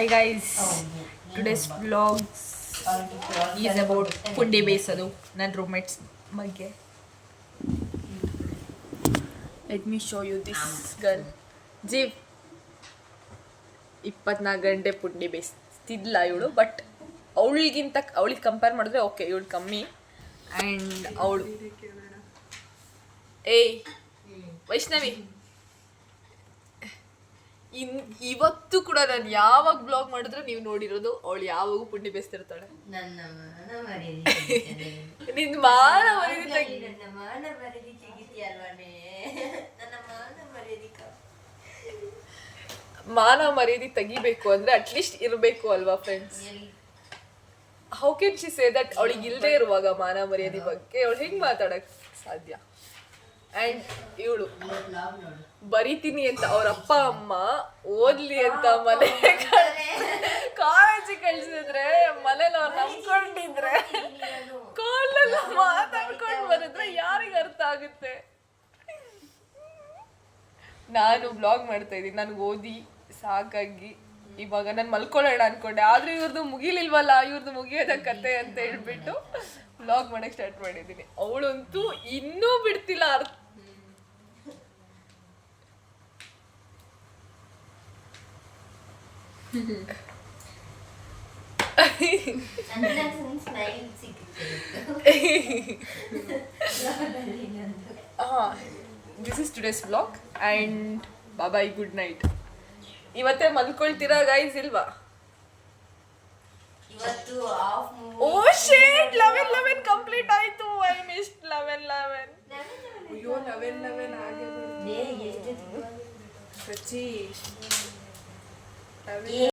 Hi guys, today's vlog is about ಪುಂಡಿ ಬೇಯಿಸೋದು ನನ್ನ roommates ಬಗ್ಗೆ. Let me show you this girl. ಜೀವ್ 24 ಗಂಟೆ ಪುಂಡಿ ಬೇಯಿಸ್ತಿದ್ಲ ಇವಳು, ಬಟ್ ಅವಳಿಗೆ ಕಂಪೇರ್ ಮಾಡಿದ್ರೆ ಓಕೆ ಇವಳು ಕಮ್ಮಿ. ಆ್ಯಂಡ್ ಅವಳು ಏಯ್ ವೈಷ್ಣವಿ, ಇವತ್ತು ಕೂಡ ನಾನು ಯಾವಾಗ ಬ್ಲಾಗ್ ಮಾಡಿದ್ರು ನೀವು ನೋಡಿರೋದು ಅವಳು ಯಾವಾಗೂ ಪುಂಡಿ ಬೇಯಿಸ್ತಿರ್ತಾಳೆ. ನಿನ್ನ ಮಾನ ಮರ್ಯಾದೆ ತೆಗಿಬೇಕು ಅಂದ್ರೆ ಅಟ್ಲೀಸ್ಟ್ ಇರಬೇಕು ಅಲ್ವಾ friends? How can she say that? ಅವಳಿಗೆ ಇಲ್ಲದೆ ಇರುವಾಗ ಮಾನ ಮರ್ಯಾದೆ ಬಗ್ಗೆ ಅವಳು ಹೆಂಗೆ ಮಾತಾಡಕ್ ಸಾಧ್ಯ? ಆ್ಯಂಡ್ ಇವಳು ಬರಿತೀನಿ ಅಂತ ಅವ್ರ ಅಪ್ಪ ಅಮ್ಮ ಓದ್ಲಿ ಅಂತ ಮನೆ ಕಾಲೇಜಿಗೆ ಕಳ್ಸಿದ್ರೆ ಮನೇಲಿ ಅವ್ರು ನಂಬ್ಕೊಂಡಿದ್ರೆ ಕಾಲೆಲ್ಲ ಮಾತಾಡ್ಕೊಂಡು ಬರಿದ್ರೆ ಯಾರಿಗೆ ಅರ್ಥ ಆಗುತ್ತೆ? ನಾನು ಬ್ಲಾಗ್ ಮಾಡ್ತಾ ಇದ್ದೀನಿ, ನನಗೆ ಓದಿ ಸಾಕಾಗಿ ಇವಾಗ ನಾನು ಮಲ್ಕೊಳ್ಳೋಣ ಅನ್ಕೊಂಡೆ, ಆದ್ರೆ ಇವ್ರದ್ದು ಮುಗಿಲಿಲ್ವಲ್ಲ, ಇವ್ರದ್ದು ಮುಗಿಯೋದ ಕತೆ ಅಂತ ಹೇಳ್ಬಿಟ್ಟು ಬ್ಲಾಗ್ ಮಾಡಕ್ ಸ್ಟಾರ್ಟ್ ಮಾಡಿದ್ದೀನಿ. ಅವಳಂತೂ ಇನ್ನೂ ಬಿಡ್ತಿಲ್ಲ. This is today's blog and bye, good night. ಇವತ್ತೇ ಮಲ್ಕೊಳ್ತೀರಾ ಗೈಸ್ ಇಲ್ವಾ? ಓ ಶೇಟ್, 11 ಕಂಪ್ಲೀಟ್ ಆಯ್ತು. I missed 11. ಅಯ್ಯೋ 11 ಆಗಿದೆ.